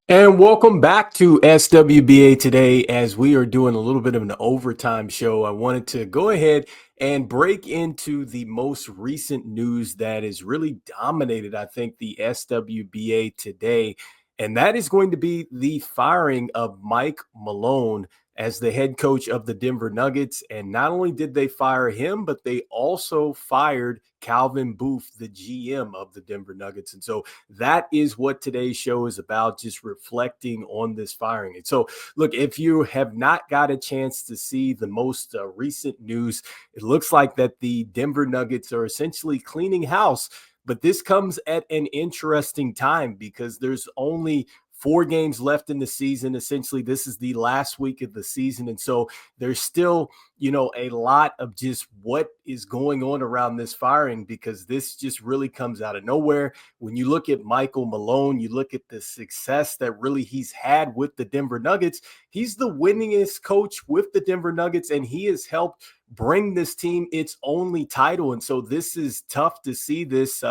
And welcome back to SWBA Today. As we are doing a little bit of an overtime show, I wanted to go ahead and break into the most recent news that has really dominated, I think, the SWBA today. And that is going to be the firing of Mike Malone as the head coach of the Denver Nuggets. And not only did they fire him, but they also fired Calvin Booth, the GM of the Denver Nuggets. And so that is what today's show is about, just reflecting on this firing. And so, look, if you have not got a chance to see the most recent news, it looks like that the Denver Nuggets are essentially cleaning house. But this comes at an interesting time because there's only 4 games left in the season. Essentially, this is the last week of the season. And so there's still, a lot of just what is going on around this firing, because this just really comes out of nowhere. When you look at Michael Malone, you look at the success that really he's had with the Denver Nuggets. He's the winningest coach with the Denver Nuggets, and he has helped bring this team its only title. And so this is tough to see this,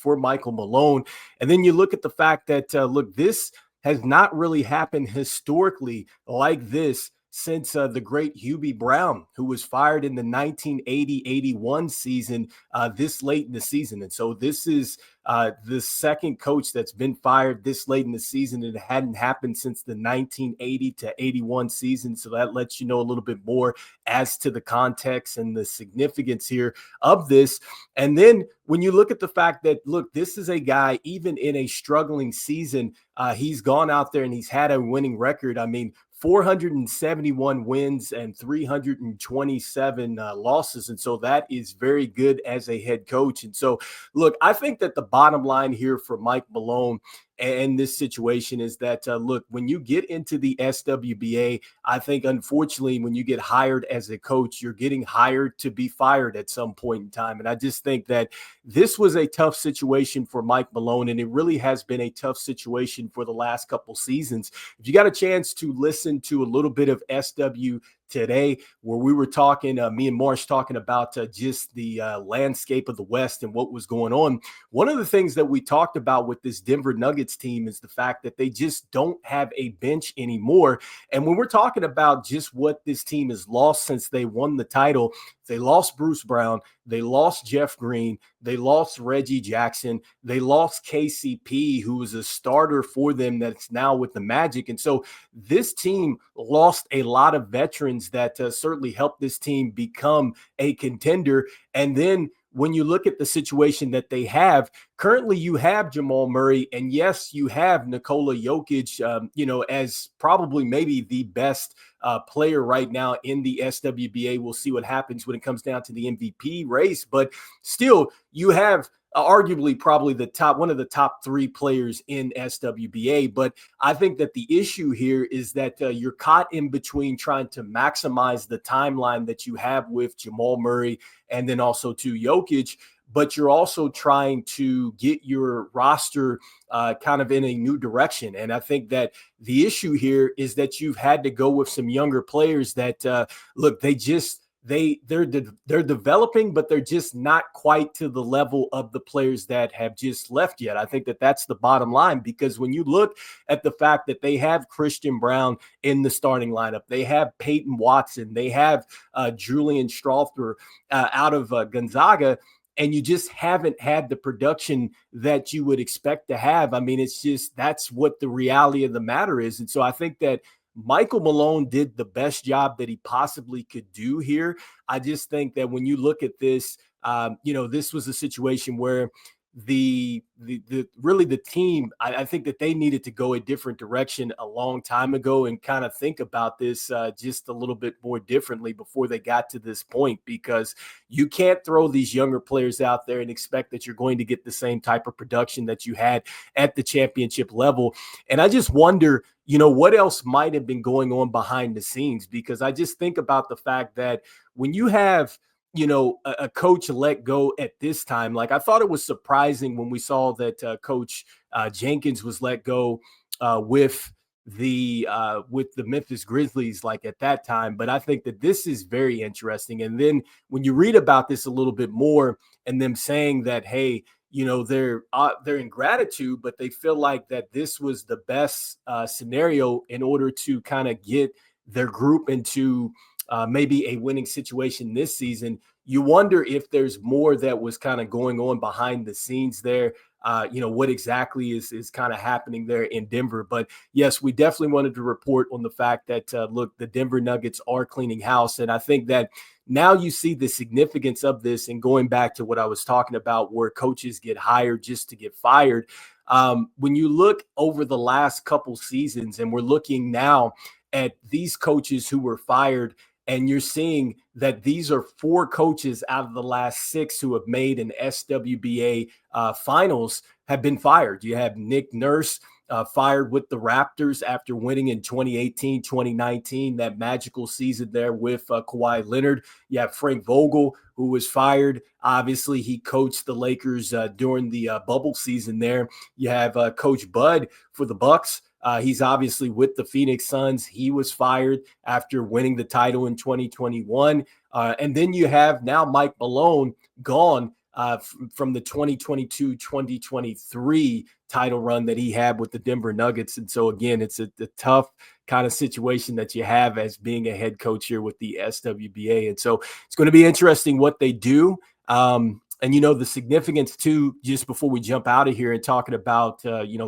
for Michael Malone. And then you look at the fact that, this has not really happened historically like this since the great Hubie Brown, who was fired in the 1980-81 season, this late in the season. And so this is the second coach that's been fired this late in the season. It hadn't happened since the 1980-81 season. So that lets you know a little bit more as to the context and the significance here of this. And then when you look at the fact that, look, this is a guy, even in a struggling season, he's gone out there and he's had a winning record. I mean, 471 wins and 327 losses. And so that is very good as a head coach. And so, look, I think that the bottom line here for Mike Malone and this situation is that, look, when you get into the SWBA, I think, unfortunately, when you get hired as a coach, you're getting hired to be fired at some point in time. And I just think that this was a tough situation for Mike Malone, and it really has been a tough situation for the last couple seasons. If you got a chance to listen to a little bit of SW Today, where we were talking, me and Marsh talking about just the landscape of the West and what was going on. One of the things that we talked about with this Denver Nuggets team is the fact that they just don't have a bench anymore. And when we're talking about just what this team has lost since they won the title, they lost Bruce Brown, they lost Jeff Green, they lost Reggie Jackson, they lost KCP, who was a starter for them that's now with the Magic. And so this team lost a lot of veterans that certainly helped this team become a contender. And then when you look at the situation that they have, currently you have Jamal Murray, and yes, you have Nikola Jokic, as probably maybe the best player right now in the SWBA. We'll see what happens when it comes down to the MVP race, but still, you have arguably probably one of the top 3 players in SWBA. But I think that the issue here is that you're caught in between trying to maximize the timeline that you have with Jamal Murray and then also to Jokic, but you're also trying to get your roster kind of in a new direction. And I think that the issue here is that you've had to go with some younger players that, look, they're developing, but they're just not quite to the level of the players that have just left yet. I think that that's the bottom line, because when you look at the fact that they have Christian Brown in the starting lineup, they have Peyton Watson, they have Julian Strawther out of Gonzaga, and you just haven't had the production that you would expect to have. I mean, it's just, that's what the reality of the matter is. And so I think that Michael Malone did the best job that he possibly could do here. I just think that when you look at this, this was a situation where the really the team, I think that they needed to go a different direction a long time ago and kind of think about this just a little bit more differently before they got to this point, because you can't throw these younger players out there and expect that you're going to get the same type of production that you had at the championship level. And I just wonder, what else might have been going on behind the scenes, because I just think about the fact that when you have a coach let go at this time. Like, I thought it was surprising when we saw that Coach Jenkins was let go with the Memphis Grizzlies, like at that time. But I think that this is very interesting. And then when you read about this a little bit more and them saying that, hey, they're in gratitude, but they feel like that this was the best scenario in order to kind of get their group into maybe a winning situation this season. You wonder if there's more that was kind of going on behind the scenes there. What exactly is kind of happening there in Denver. But yes, we definitely wanted to report on the fact that, look, the Denver Nuggets are cleaning house. And I think that now you see the significance of this, and going back to what I was talking about, where coaches get hired just to get fired. When you look over the last couple seasons, and we're looking now at these coaches who were fired, and you're seeing that these are 4 coaches out of the last 6 who have made an SWBA finals have been fired. You have Nick Nurse fired with the Raptors after winning in 2018, 2019, that magical season there with Kawhi Leonard. You have Frank Vogel, who was fired. Obviously, he coached the Lakers during the bubble season there. You have Coach Bud for the Bucks. He's obviously with the Phoenix Suns. He was fired after winning the title in 2021. And then you have now Mike Malone gone from the 2022-2023 title run that he had with the Denver Nuggets. And so, again, it's a tough kind of situation that you have as being a head coach here with the SWBA. And so it's going to be interesting what they do. And, the significance, too, just before we jump out of here and talking about,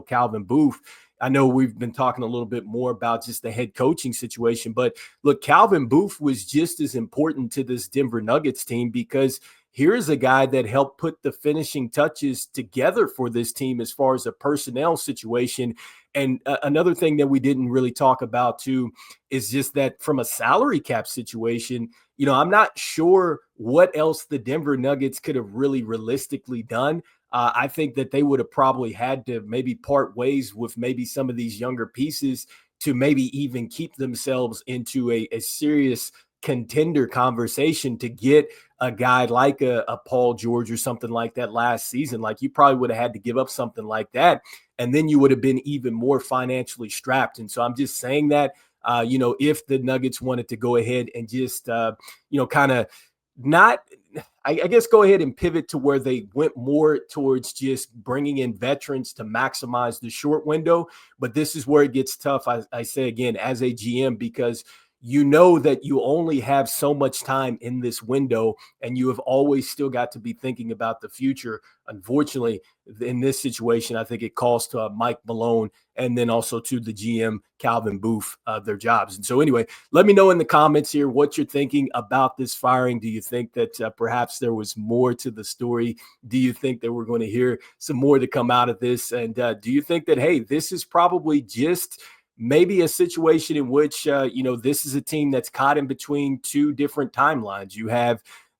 Calvin Booth, I know we've been talking a little bit more about just the head coaching situation, but look, Calvin Booth was just as important to this Denver Nuggets team, because here's a guy that helped put the finishing touches together for this team as far as a personnel situation. And another thing that we didn't really talk about, too, is just that from a salary cap situation, I'm not sure what else the Denver Nuggets could have really realistically done. I think that they would have probably had to maybe part ways with maybe some of these younger pieces to maybe even keep themselves into a serious contender conversation to get a guy like a Paul George or something like that last season. Like, you probably would have had to give up something like that, and then you would have been even more financially strapped. And so I'm just saying that, if the Nuggets wanted to go ahead and just, kind of not, I guess, go ahead and pivot to where they went more towards just bringing in veterans to maximize the short window. But this is where it gets tough, I say again, as a GM, because you know that you only have so much time in this window, and you have always still got to be thinking about the future. Unfortunately, in this situation, I think it cost Mike Malone and then also to the GM, Calvin Booth, their jobs. And so anyway, let me know in the comments here what you're thinking about this firing. Do you think that perhaps there was more to the story? Do you think that we're going to hear some more to come out of this? And do you think that, hey, this is probably just maybe a situation in which, this is a team that's caught in between 2 different timelines?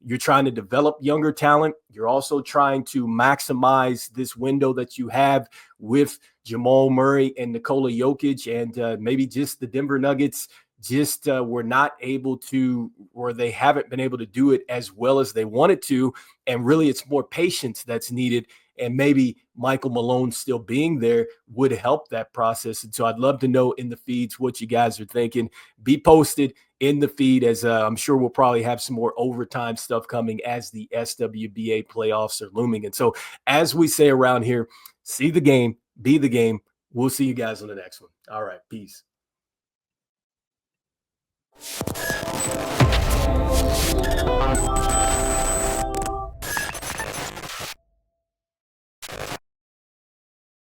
You're trying to develop younger talent. You're also trying to maximize this window that you have with Jamal Murray and Nikola Jokic, and maybe just the Denver Nuggets just were not able to, or they haven't been able to do it as well as they wanted to. And really, it's more patience that's needed. And maybe Michael Malone still being there would help that process. And so I'd love to know in the feeds what you guys are thinking. Be posted in the feed, as I'm sure we'll probably have some more overtime stuff coming as the SWBA playoffs are looming. And so, as we say around here, see the game, be the game. We'll see you guys on the next one. All right, peace.